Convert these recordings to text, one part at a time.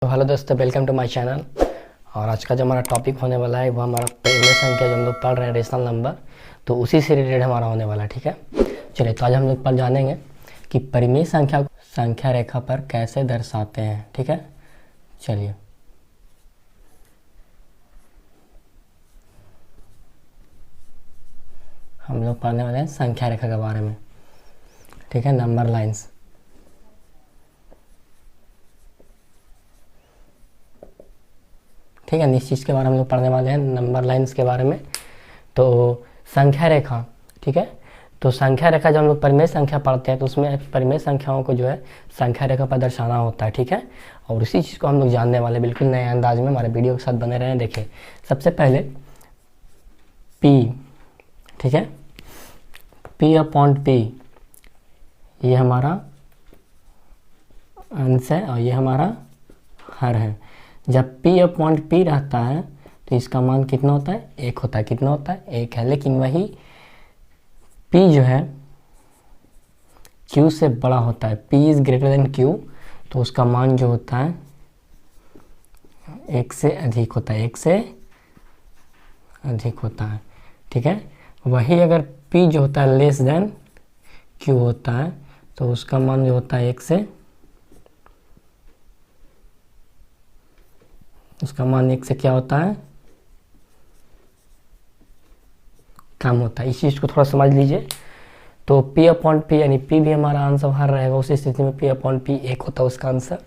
तो हेलो दोस्तों, welcome to my channel. और आज का जो हमारा टॉपिक होने वाला है वो हमारा परिमेय संख्या जो हम लोग पढ़ रहे हैं, रेशनल नंबर, तो उसी से रिलेटेड हमारा होने वाला है। ठीक है, चलिए तो आज हम लोग पर जानेंगे कि परिमेय संख्या को संख्या रेखा पर कैसे दर्शाते हैं। ठीक है, चलिए हम लोग पढ़ने वाले हैं संख्या रेखा के बारे में। ठीक है, नंबर लाइंस। ठीक है, इस चीज़ के बारे में हम लोग पढ़ने वाले हैं, नंबर लाइंस के बारे में। तो संख्या रेखा, ठीक है, तो संख्या रेखा जब हम लोग परिमेय संख्या पढ़ते हैं तो उसमें परिमेय संख्याओं को जो है संख्या रेखा पर दर्शाना होता है। ठीक है, और उसी चीज़ को हम लोग जानने वाले बिल्कुल नए अंदाज में, हमारे वीडियो के साथ बने रहें। देखिए सबसे पहले P, ठीक है, P अपॉन P ये हमारा अंश है और ये हमारा हर है। जब P अपॉन P रहता है तो इसका मान कितना होता है? 1 होता है। कितना होता है? 1 है। लेकिन वही P जो है Q से बड़ा होता है, P is greater than Q, तो उसका मान जो होता है 1 से अधिक होता है, 1 से अधिक होता है। ठीक है, वही अगर P जो होता है लेस देन Q होता है तो उसका मान जो होता है 1 से, उसका मान 1 से क्या होता है? कम होता है। इस चीज़ को थोड़ा समझ लीजिए। तो P अपॉन P यानी P भी हमारा आंसर हर रहेगा, उस स्थिति में P अपॉन P 1 होता है उसका आंसर।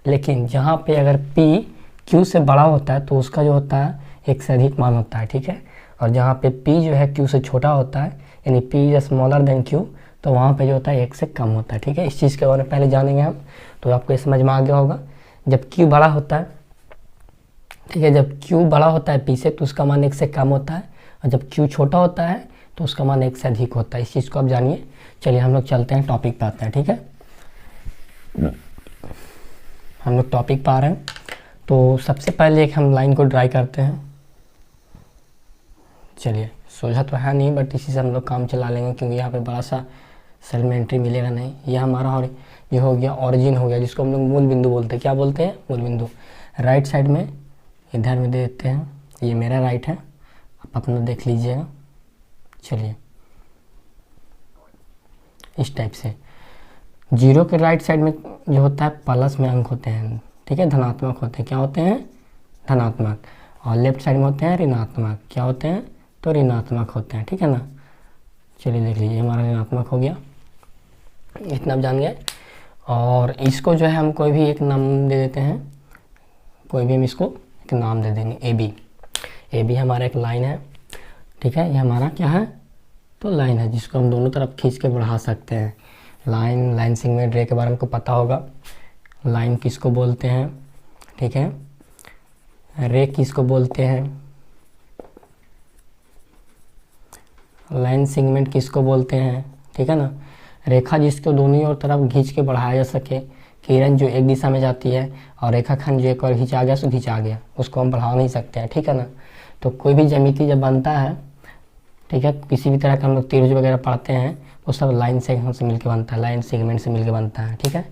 लेकिन जहाँ पे अगर P Q से बड़ा होता है तो उसका जो होता है 1 से अधिक मान होता है। ठीक है, और जहाँ पे P जो है Q से छोटा होता है यानी P is smaller than Q, तो वहाँ पे जो होता है 1 से कम होता है। ठीक है, इस चीज़ के बारे में पहले जानेंगे हम, तो आपको ये समझ में आ गया होगा। जब Q बड़ा होता है, ठीक है, जब Q बड़ा होता है P से तो उसका मान 1 से कम होता है, और जब Q छोटा होता है तो उसका मान 1 से अधिक होता है। इस चीज़ को आप जानिए। चलिए हम लोग चलते हैं टॉपिक पे आते हैं। ठीक है, हम लोग टॉपिक पे आ रहे हैं। तो सबसे पहले एक हम लाइन को ड्राई करते हैं। चलिए, सोचा तो है नहीं बट इसी से हम लोग काम चला लेंगे, क्योंकि यहाँ पे बड़ा सा सेल में एंट्री मिलेगा नहीं। ये हमारा और ये हो गया ऑरिजिन हो गया, जिसको हम लोग मूल बिंदु बोलते हैं। क्या बोलते हैं? मूल बिंदु। राइट साइड में इधर में दे देते हैं, ये मेरा राइट है, आप अपना देख लीजिएगा। चलिए इस टाइप से जीरो के राइट साइड में जो होता है प्लस में अंक होते हैं। ठीक है, धनात्मक होते हैं। क्या होते हैं? धनात्मक। और लेफ्ट साइड में होते हैं ऋणात्मक। क्या होते हैं? तो ऋणात्मक होते हैं। ठीक है ना। चलिए देख लीजिए, हमारा ऋणात्मक हो गया, इतना आप जान गए। और इसको जो है हम कोई भी एक नाम दे देते हैं, कोई भी हम इसको एक नाम दे देंगे, ए बी। ए बी हमारा एक लाइन है। ठीक है, ये हमारा क्या है? तो लाइन है, जिसको हम दोनों तरफ खींच के बढ़ा सकते हैं। लाइन सेगमेंट रे के बारे में आपको पता होगा। लाइन किसको बोलते हैं? ठीक है, रे किसको बोलते हैं? लाइन सेगमेंट किसको बोलते हैं? ठीक है ना। रेखा जिसको दोनों ओर तरफ खींच के बढ़ाया जा सके, किरण जो एक दिशा में जाती है और रेखाखंड जो एक और खींचा गया सो खींचा गया, उसको हम बढ़ा नहीं सकते हैं। ठीक है ना। तो कोई भी ज्यामिति जब बनता है, ठीक है, किसी भी तरह का हम लोग त्रिभुज वगैरह पढ़ते हैं, वो सब लाइन सेगमेंट से मिलकर बनता है, लाइन सेगमेंट से मिलकर बनता है। ठीक है,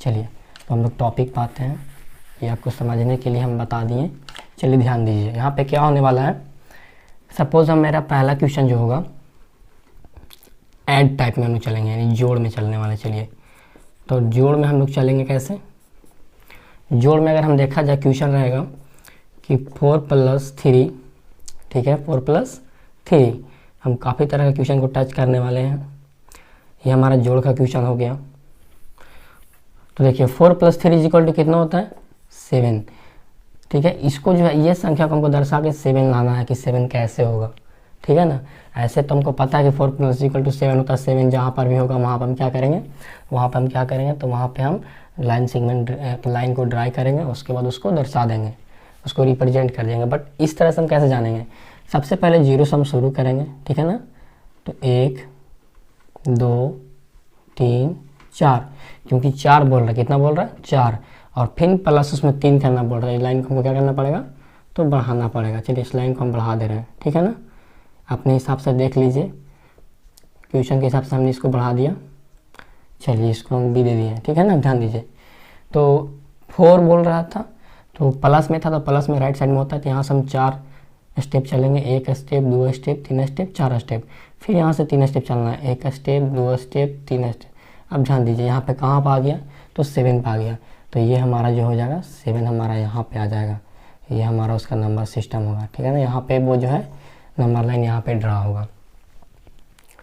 चलिए तो हम लोग टॉपिक पाते हैं, ये आपको समझने के लिए हम बता दिए। चलिए ध्यान दीजिए, यहाँ पे क्या होने वाला है। सपोज हम मेरा पहला क्वेश्चन जो होगा ऐड टाइप में हम लोग चलेंगे, यानी जोड़ में चलने वाले। चलिए तो जोड़ में हम लोग चलेंगे कैसे? जोड़ में अगर हम देखा जाए क्वेश्चन रहेगा कि 4 + 3, ठीक है, 4 + 3, हम काफ़ी तरह के क्वेश्चन को टच करने वाले हैं। ये हमारा जोड़ का क्वेश्चन हो गया। तो देखिए 4 + 3 = कितना होता है? 7। ठीक है, इसको जो है ये संख्या को हमको दर्शा के 7 लाना है कि 7 कैसे होगा। ठीक है ना। ऐसे तो हमको पता है कि 4 + 7 होता है। 7 जहाँ पर भी होगा वहाँ पर हम क्या करेंगे? वहाँ पर हम क्या करेंगे? तो वहाँ पे हम लाइन सेगमेंट लाइन को ड्राई करेंगे, उसके बाद उसको दर्शा देंगे, उसको रिप्रेजेंट कर देंगे। बट इस तरह से हम कैसे जानेंगे? सबसे पहले 0 से हम शुरू करेंगे। ठीक है ना। तो 1 2 3 4, क्योंकि 4 बोल रहा है, कितना बोल रहा है? 4, और फिर प्लस उसमें 3 करना पड़ रहा है। लाइन को हमको क्या करना पड़ेगा? तो बढ़ाना पड़ेगा। चलिए इस लाइन को हम बढ़ा दे रहे हैं। ठीक है ना, अपने हिसाब से देख लीजिए, क्वेश्चन के हिसाब से हमने इसको बढ़ा दिया। चलिए इसको हम भी दे दिए। ठीक है ना, ध्यान दीजिए। तो 4 बोल रहा था, तो प्लस में था तो प्लस में राइट साइड में होता है, तो यहाँ से हम 4 स्टेप चलेंगे, 1 स्टेप 2 स्टेप 3 स्टेप 4 स्टेप, फिर यहाँ से 3 स्टेप चलना है, 1 स्टेप 2 स्टेप 3 स्टेप। अब ध्यान दीजिए यहाँ पे कहाँ पर आ गया, तो 7 पे आ गया, तो ये हमारा जो हो जाएगा 7 हमारा यहाँ पे आ जाएगा, ये हमारा उसका नंबर सिस्टम होगा, ठीक है ना। यहाँ पे वो जो है नंबर लाइन यहाँ पे ड्रा होगा,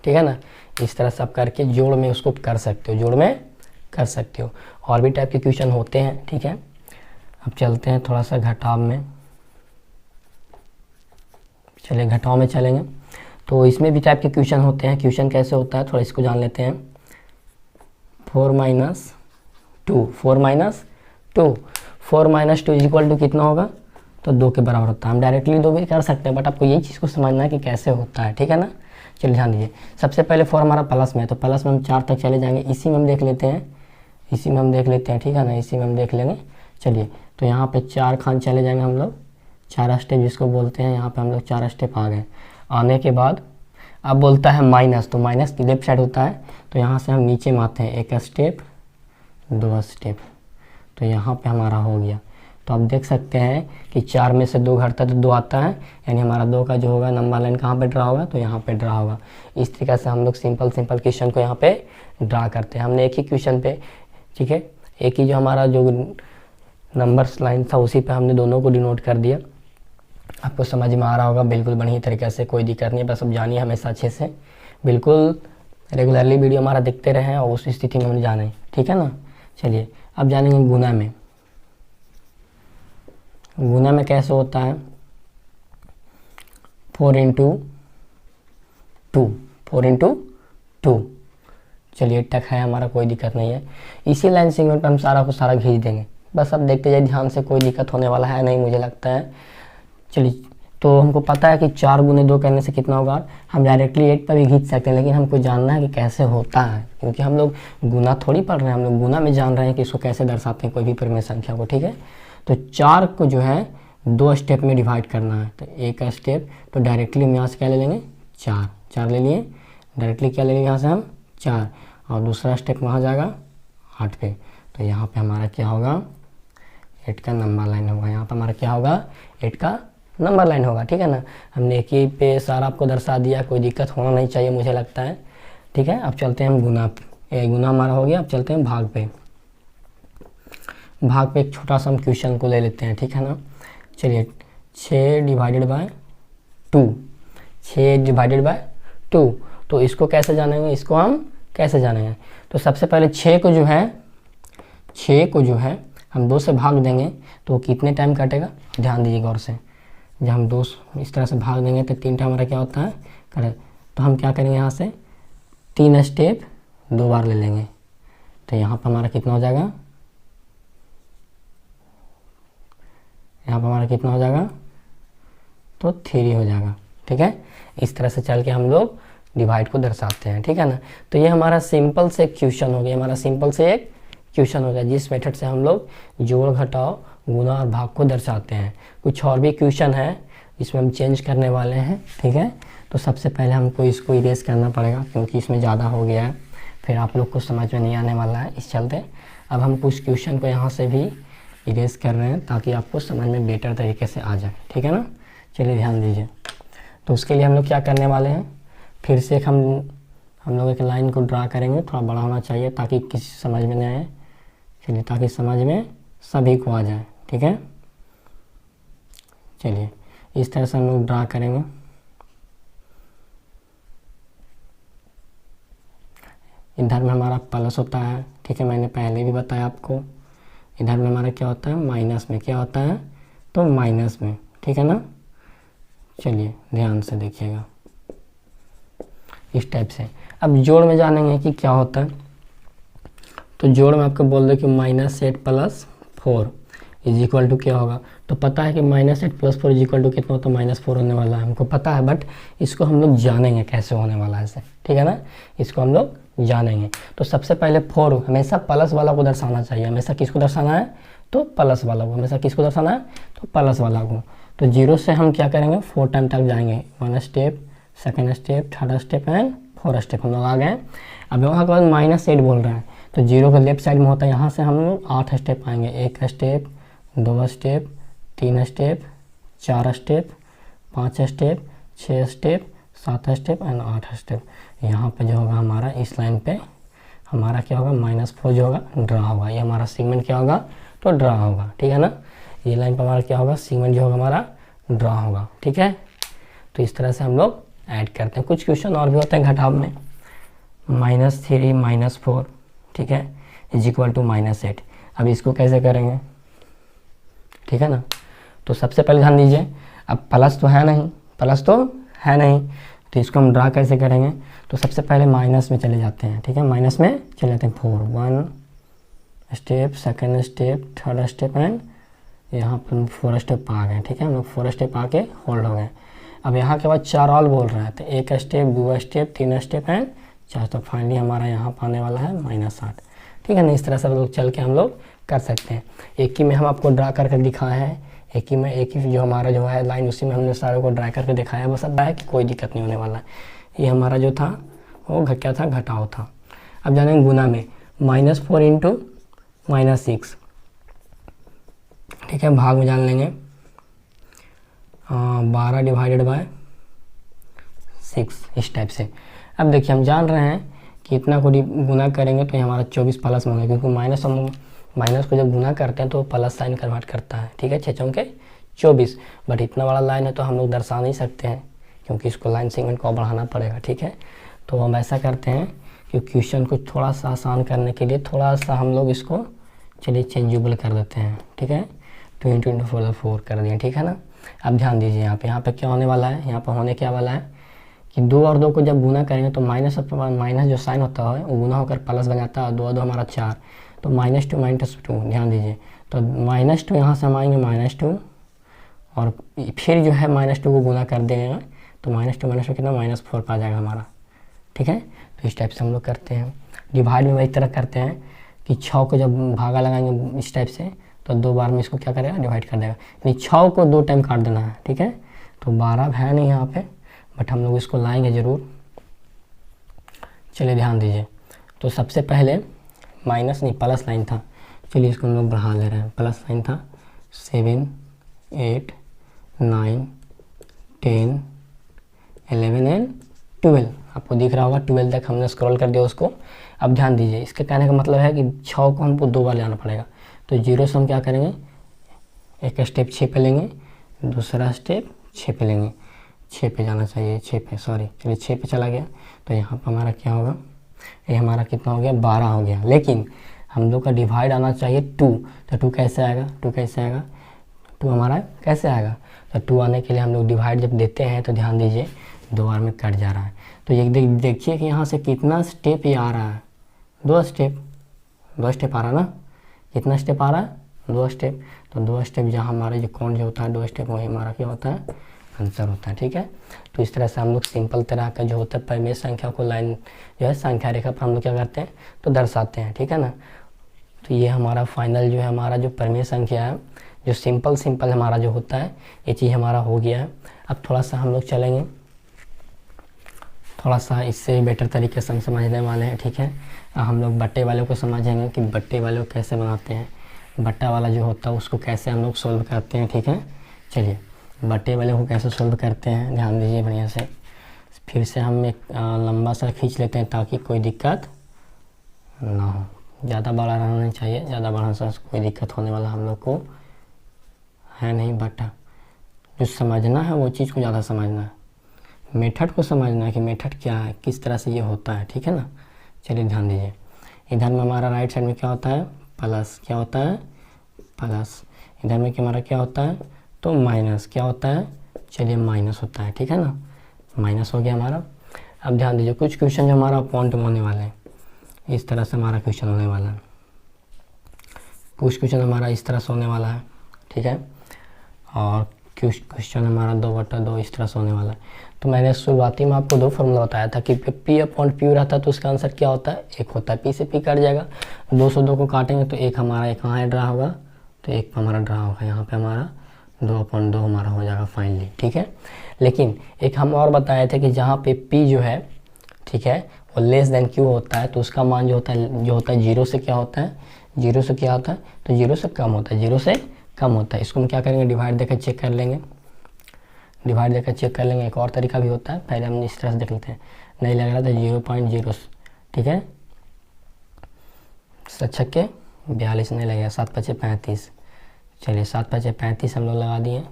ठीक है ना। इस तरह से आप करके जोड़ में उसको कर सकते हो, जोड़ में कर सकते हो। और भी टाइप के क्वेश्चन होते हैं, ठीक है। अब चलते हैं थोड़ा सा घटाव में, चलिए घटाव में चलेंगे। तो इसमें भी टाइप के क्वेश्चन होते हैं। क्वेश्चन कैसे होता है थोड़ा इसको जान लेते हैं। 4 माइनस 2 इज इक्वल टू कितना होगा, तो 2 के बराबर होता है। हम डायरेक्टली 2 भी कर सकते हैं, बट आपको यही चीज़ को समझना है कि कैसे होता है, ठीक है ना। चलिए ध्यान दीजिए, सबसे पहले 4 हमारा प्लस में है, तो प्लस में हम 4 तक चले जाएंगे, इसी में हम देख लेते हैं, ठीक है ना, इसी में हम देख लेंगे। चलिए तो यहाँ पे 4 खान चले जाएंगे हम लोग, 4 स्टेप जिसको बोलते हैं, यहाँ पे हम लोग 4 स्टेप आ गए। आने के बाद अब बोलता है माइनस, तो माइनस की लेफ्ट साइड होता है, तो यहाँ से हम नीचे में आते हैं, 1 स्टेप 2 स्टेप, तो यहाँ पे हमारा हो गया। तो आप देख सकते हैं कि 4 में से 2 घटता है तो 2 आता है, यानी हमारा 2 का जो होगा नंबर लाइन कहाँ पे ड्रा होगा, तो यहाँ पे ड्रा होगा। इस तरीके से हम लोग सिंपल क्वेश्चन को यहाँ पे ड्रा करते हैं। हमने एक ही क्वेश्चन पे, ठीक है, एक ही जो हमारा जो नंबर्स लाइन था उसी पे हमने दोनों को डिनोट कर दिया। आपको समझ में आ रहा होगा बिल्कुल बढ़िया तरीके से, कोई दिक्कत नहीं है, बस अब जानिए हमेशा अच्छे से, बिल्कुल रेगुलरली वीडियो हमारा देखते रहें और उस स्थिति में हम जाने, ठीक है ना। चलिए अब जानेंगे गुना में। गुना में कैसे होता है, 4 इंटू 2। चलिए टक है हमारा, कोई दिक्कत नहीं है। इसी लाइन सेगमेंट पे हम सारा को सारा खींच देंगे, बस अब देखते जाइए ध्यान से, कोई दिक्कत होने वाला है नहीं मुझे लगता है। चलिए तो हमको पता है कि 4 गुने 2 करने से कितना होगा, हम डायरेक्टली 8 पर भी खींच सकते हैं, लेकिन हमको जानना है कि कैसे होता है, क्योंकि हम लोग गुना थोड़ी पढ़ रहे हैं, हम लोग गुना में जान रहे हैं कि इसको कैसे दर्शाते हैं कोई भी परिमेय संख्या को, ठीक है। तो 4 को जो है 2 स्टेप में डिवाइड करना है, तो 1 स्टेप, तो डायरेक्टली हम यहाँ से क्या ले लेंगे, 4 ले लिए, डायरेक्टली क्या ले लेंगे यहाँ से हम 4, और दूसरा स्टेप वहाँ जाएगा 8 पे, तो यहाँ पे हमारा क्या होगा, 8 का नंबर लाइन होगा। यहाँ पे हमारा क्या होगा, 8 का नंबर लाइन होगा, ठीक है ना। हमने एक ही पे सारा आपको दर्शा दिया, कोई दिक्कत होना नहीं चाहिए मुझे लगता है, ठीक है। अब चलते हैं हम गुना पे, गुना हमारा हो गया। अब चलते हैं भाग पे। भाग पे एक छोटा सा हम क्वेश्चन को ले लेते हैं, ठीक है ना। चलिए 6 डिवाइडेड बाय 2, तो इसको कैसे जानेंगे, इसको हम कैसे जानेंगे। तो सबसे पहले 6 को जो है हम 2 से भाग देंगे, तो कितने टाइम कटेगा, ध्यान दीजिए गौर से। जब हम 2 इस तरह से भाग देंगे तो 3 टाइम हमारा क्या होता है, करें, तो हम क्या करेंगे, यहाँ से 3 स्टेप 2 बार ले लेंगे, तो यहाँ पर हमारा कितना हो जाएगा, तो 3 हो जाएगा, ठीक है। इस तरह से चल के हम लोग डिवाइड को दर्शाते हैं, ठीक है ना। तो ये हमारा सिंपल से क्वेश्चन हो गया, जिस मेथड से हम लोग जोड़ घटाव गुना और भाग को दर्शाते हैं। कुछ और भी क्वेश्चन है इसमें हम चेंज करने वाले हैं, ठीक है। तो सबसे पहले हमको इसको इरेज करना पड़ेगा, क्योंकि इसमें ज़्यादा हो गया है, फिर आप लोग को समझ में नहीं आने वाला है, इस चलते अब हम कुछ क्वेश्चन को यहाँ से भी इरेज कर रहे हैं, ताकि आपको समझ में बेटर तरीके से आ जाए, ठीक है ना। चलिए ध्यान दीजिए, तो उसके लिए हम लोग क्या करने वाले हैं, फिर से एक हम लोग एक लाइन को ड्रा करेंगे, थोड़ा बड़ा होना चाहिए ताकि किसी समझ में नहीं आए, चलिए ताकि समझ में सभी को आ जाए, ठीक है। चलिए इस तरह से हम लोग ड्रा करेंगे। इधर में हमारा प्लस होता है, ठीक है, मैंने पहले भी बताया आपको। इधर में हमारा क्या होता है, माइनस में क्या होता है, तो माइनस में, ठीक है ना। चलिए ध्यान से देखिएगा इस टाइप से। अब जोड़ में जानेंगे कि क्या होता है। तो जोड़ में आपको बोल दो कि -8 + 4 इज इक्वल टू क्या होगा। तो पता है कि -8 + 4 इज इक्वल टू कितना होता है, -4 होने वाला है, हमको पता है, बट इसको हम लोग जानेंगे कैसे होने वाला है इसे, ठीक है ना। इसको हम लोग जानेंगे। तो सबसे पहले 4 हमेशा प्लस वाला को दर्शाना चाहिए, हमेशा किसको दर्शाना है, तो प्लस वाला को, हमेशा किसको दर्शाना है, तो प्लस वाला को। तो 0 से हम क्या करेंगे, 4 टाइम तक जाएंगे, 1 step, 2nd step, 3rd step and 4th step हम लोग आ गए। अब वहाँ के बाद -8 बोल रहा है, तो 0 का लेफ्ट साइड में होता है, यहाँ से हम लोग 8 स्टेप आएंगे, 1 step 2 step, 3 step, 4 step, 5 step, 6 step, 7 step and 8 step. यहाँ पे जो होगा हमारा इस लाइन पे हमारा क्या होगा, -4 जो होगा ड्रा होगा। ये हमारा सेगमेंट क्या होगा, तो ड्रा होगा, ठीक है ना। ये लाइन पर हमारा क्या होगा, सेगमेंट जो होगा हमारा ड्रा होगा, ठीक है। तो इस तरह से हम लोग ऐड करते हैं। कुछ क्वेश्चन और भी होते हैं घटाव में, -3 -4, ठीक है, इज इक्वल टू -8। अब इसको कैसे करेंगे, ठीक है ना। तो सबसे पहले ध्यान दीजिए, अब प्लस तो है नहीं, प्लस तो है नहीं, तो इसको हम ड्रा कैसे करेंगे। तो सबसे पहले माइनस में चले जाते हैं, ठीक है, माइनस में चले जाते हैं। 4 1 step, second step, third step and यहाँ पर 4 स्टेप आ गए, ठीक है। हम लोग 4 स्टेप आके होल्ड हो गए। अब यहाँ के बाद 4 ऑल बोल रहे हैं, तो 1 स्टेप, 2 स्टेप, 3 स्टेप एंड 4। तो फाइनली हमारा यहाँ पर आने वाला है -8, ठीक है ना। इस तरह से लोग चल के हम लोग कर सकते हैं। एक ही में हम आपको ड्रा करके दिखाए हैं, एक ही में, एक ही जो हमारा जो है लाइन, उसी में हमने सारे को ड्रा करके दिखाया है। बस अब है कि कोई दिक्कत नहीं होने वाला है। ये हमारा जो था वो क्या था, घटाव था। अब जानेंगे गुना में, -4 इंटू -6, ठीक है, भाग में जान लेंगे 12 डिवाइडेड बाय 6, इस टाइप से। अब देखिए हम जान रहे हैं कि इतना को गुना करेंगे तो ये हमारा 24 प्लस में होगा, क्योंकि माइनस को जब गुना करते हैं तो प्लस साइन कन्वर्ट करता है, ठीक है। 6 चौके 24, बट इतना बड़ा लाइन है तो हम लोग दर्शा नहीं सकते हैं, क्योंकि इसको लाइन सेगमेंट को बढ़ाना पड़ेगा, ठीक है। तो हम ऐसा करते हैं कि क्वेश्चन को थोड़ा सा आसान करने के लिए थोड़ा सा हम लोग इसको चलिए चेंजेबल कर देते हैं, ठीक है। 2 × 4 कर दिए, ठीक है ना। अब ध्यान दीजिए यहाँ पे क्या होने वाला है, यहाँ पर होने क्या वाला है कि 2 और 2 को जब गुना करेंगे तो माइनस जो साइन होता है वो गुना होकर प्लस बन जाता है, 2 और 2 हमारा 4, तो -2 ध्यान दीजिए। तो -2 यहाँ से हम आएंगे -2, और फिर जो है -2 को गुना कर देंगे तो -2 कितना, -4 पर आ जाएगा हमारा, ठीक है। तो इस टाइप से हम लोग करते हैं। डिवाइड में वही तरह करते हैं कि 6 को जब भागा लगाएंगे इस टाइप से तो 2 बार में इसको क्या करेगा, डिवाइड कर देगा, यानी 6 को 2 टाइम काट देना है, ठीक है। तो 12 है नहीं यहाँ पे, बट हम लोग इसको लाएंगे ज़रूर। चलिए ध्यान दीजिए, तो सबसे पहले माइनस नहीं प्लस लाइन था, चलिए इसको हम लोग बढ़ा ले रहे हैं। प्लस लाइन था 7 8 9 10 11 एंड 12, आपको दिख रहा होगा 12 तक हमने स्क्रॉल कर दिया उसको। अब ध्यान दीजिए, इसके कहने का मतलब है कि 6 को हमको 2 बार ले आना पड़ेगा। तो 0 से हम क्या करेंगे, एक स्टेप 6 पे लेंगे, दूसरा स्टेप 6 पे लेंगे, 6 पे जाना चाहिए, 6 पे, सॉरी, चलिए 6 पे चला गया। तो यहाँ पर हमारा क्या होगा, ये हमारा कितना हो गया, 12 हो गया। लेकिन हम लोग का डिवाइड आना चाहिए 2, तो 2 कैसे आएगा, 2 कैसे आएगा, 2 हमारा कैसे आएगा। तो 2 आने के लिए हम लोग डिवाइड जब देते हैं तो ध्यान दीजिए 2 बार में कट जा रहा है। तो ये देखिए कि यहाँ से कितना स्टेप ये आ रहा है, 2 स्टेप आ रहा है ना। कितना स्टेप आ रहा है, 2 स्टेप। तो 2 स्टेप जहाँ हमारे जो कौन जो होता है 2 स्टेप, वही हमारा क्या होता है, आंसर होता है, ठीक है। तो इस तरह से हम लोग सिंपल तरह का जो होता है परिमेय संख्या को लाइन जो है संख्या रेखा पर हम लोग क्या करते हैं, तो दर्शाते हैं, ठीक है ना। तो ये हमारा फाइनल जो है हमारा जो परिमेय संख्या है, जो सिंपल हमारा जो होता है, ये चीज़ हमारा हो गया है। अब थोड़ा सा हम लोग चलेंगे, थोड़ा सा इससे बेटर तरीके से हम समझने वाले हैं, ठीक है। हम लोग बट्टे वाले को समझेंगे कि बट्टे वाले को कैसे बनाते हैं, बट्टा वाला जो होता है उसको कैसे हम लोग सोल्व करते हैं, ठीक है। चलिए बट्टे वाले को कैसे सोल्व करते हैं, ध्यान दीजिए बढ़िया से। फिर से हम एक लंबा सा खींच लेते हैं ताकि कोई दिक्कत ना हो। ज़्यादा बड़ा रहना नहीं चाहिए, ज़्यादा बड़ा से कोई दिक्कत होने वाला हम लोग को है नहीं। बट जो समझना है वो चीज़ को ज़्यादा समझना है, मेथड को समझना है कि मेथड क्या है, किस तरह से ये होता है, ठीक है ना। चलिए ध्यान दीजिए, इधर में हमारा राइट साइड में क्या होता है, प्लस, क्या होता है, प्लस। इधर में हमारा क्या होता है, तो माइनस, क्या होता है, चलिए माइनस होता है, ठीक है ना। माइनस हो गया हमारा। अब ध्यान दीजिए, कुछ क्वेश्चन जो हमारा पॉइंट में होने वाले हैं, इस तरह से हमारा क्वेश्चन होने वाला है, कुछ क्वेश्चन हमारा इस तरह से होने वाला है, ठीक है। और कुछ क्वेश्चन हमारा 2/2 इस तरह से होने वाला है। तो मैंने शुरुआती में आपको 2 फॉर्मूला बताया था कि P/Q रहता है तो उसका आंसर क्या होता है, 1 होता है। P से P कट जाएगा, 2 से 2 को काटेंगे तो 1 हमारा, एक कहाँ ड्रा होगा, तो 1 हमारा ड्रा होगा, यहाँ पे हमारा 2/2 हमारा हो जाएगा फाइनली, ठीक है। लेकिन एक हम और बताए थे कि जहाँ पे P जो है, ठीक है, वो लेस देन Q होता है तो उसका मान जो होता है 0 से क्या होता है, 0 से क्या होता है, तो 0 से कम होता है, 0 से कम होता है। इसको हम क्या करेंगे, डिवाइड देकर चेक कर लेंगे, डिवाइड देकर चेक कर लेंगे। एक और तरीका भी होता है, पहले हम इस तरह से देख लेते हैं। नहीं लग रहा था 0.0, ठीक है, 7×6 42 नहीं लगेगा, 7×5 35। चलिए 7×5 35 हम लोग लगा दिए,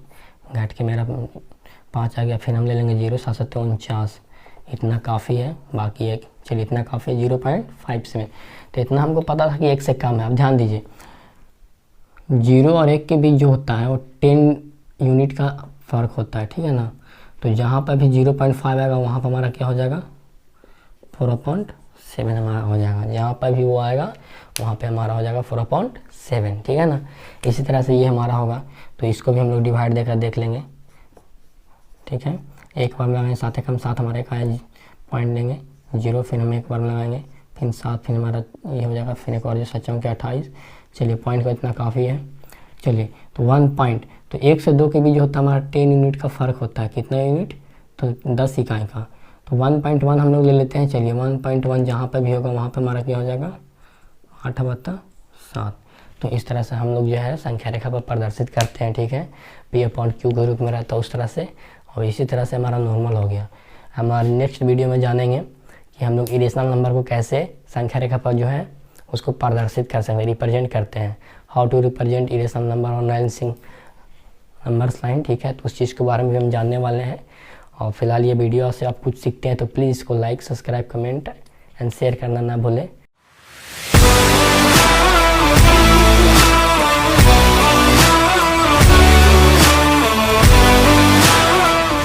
घट के मेरा 5 आ गया। फिर हम ले लेंगे 0, 7×7 49, इतना काफ़ी है। बाकी एक, चलिए इतना काफ़ी है 0.57। तो इतना हमको पता था कि 1 से कम है। अब ध्यान दीजिए 0 और 1 के बीच जो होता है वो 10 यूनिट का फ़र्क होता है, ठीक है ना। तो जहाँ पर भी 0.5 आएगा वहाँ पर हमारा क्या हो जाएगा, 4/7 हमारा हो जाएगा। जहाँ पर भी वो आएगा वहाँ पे हमारा हो जाएगा 4/7, ठीक है ना। इसी तरह से ये हमारा होगा। तो इसको भी हम लोग डिवाइड देकर देख लेंगे, ठीक है। एक बार लगाएंगे 7 एकम 7, हमारे एक आया पॉइंट लेंगे 0, फिर हम एक बार लगाएंगे, फिर 7, फिर हमारा ये हो जाएगा, फिर एक और जो 7×4 28। चलिए पॉइंट का इतना काफ़ी है। चलिए तो 1 पॉइंट, तो 1 से 2 के बीच जो होता है हमारा 10 यूनिट का फ़र्क होता है। कितना यूनिट, तो 10 इकाई का। तो 1.1 हम लोग ले लेते हैं। चलिए 1.1 जहाँ पर भी होगा वहाँ पर हमारा क्या हो जाएगा, 8/7। तो इस तरह से हम लोग जो है संख्या रेखा पर प्रदर्शित करते हैं, ठीक है। P/Q के रूप में रहता है उस तरह से, और इसी तरह से हमारा नॉर्मल हो गया। हमारे नेक्स्ट वीडियो में जानेंगे कि हम लोग इरेशनल नंबर को कैसे संख्या रेखा पर जो है उसको प्रदर्शित कर सकते हैं, रिप्रेजेंट करते हैं। How to represent irrational number और नॉन नंबर्स लाइन, ठीक है। तो उस चीज़ के बारे में भी हम जानने वाले हैं। और फिलहाल ये वीडियो से आप कुछ सीखते हैं तो प्लीज़ इसको like, subscribe, comment and share करना ना भूलें।